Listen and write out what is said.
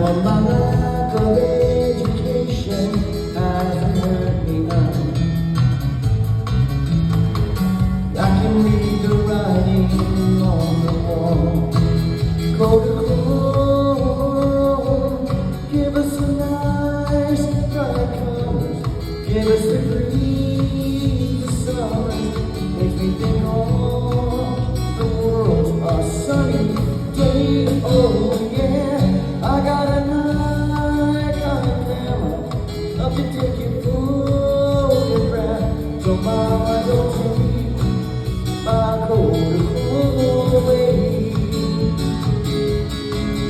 For my lack of education hasn't hurt me none. I can read the writing on the wall. Go to home, give us a nice bright colors, give us the breeze, the summers, makes me think all the world's a sunny day. Oh yeah, I got a knife, got a camera, up to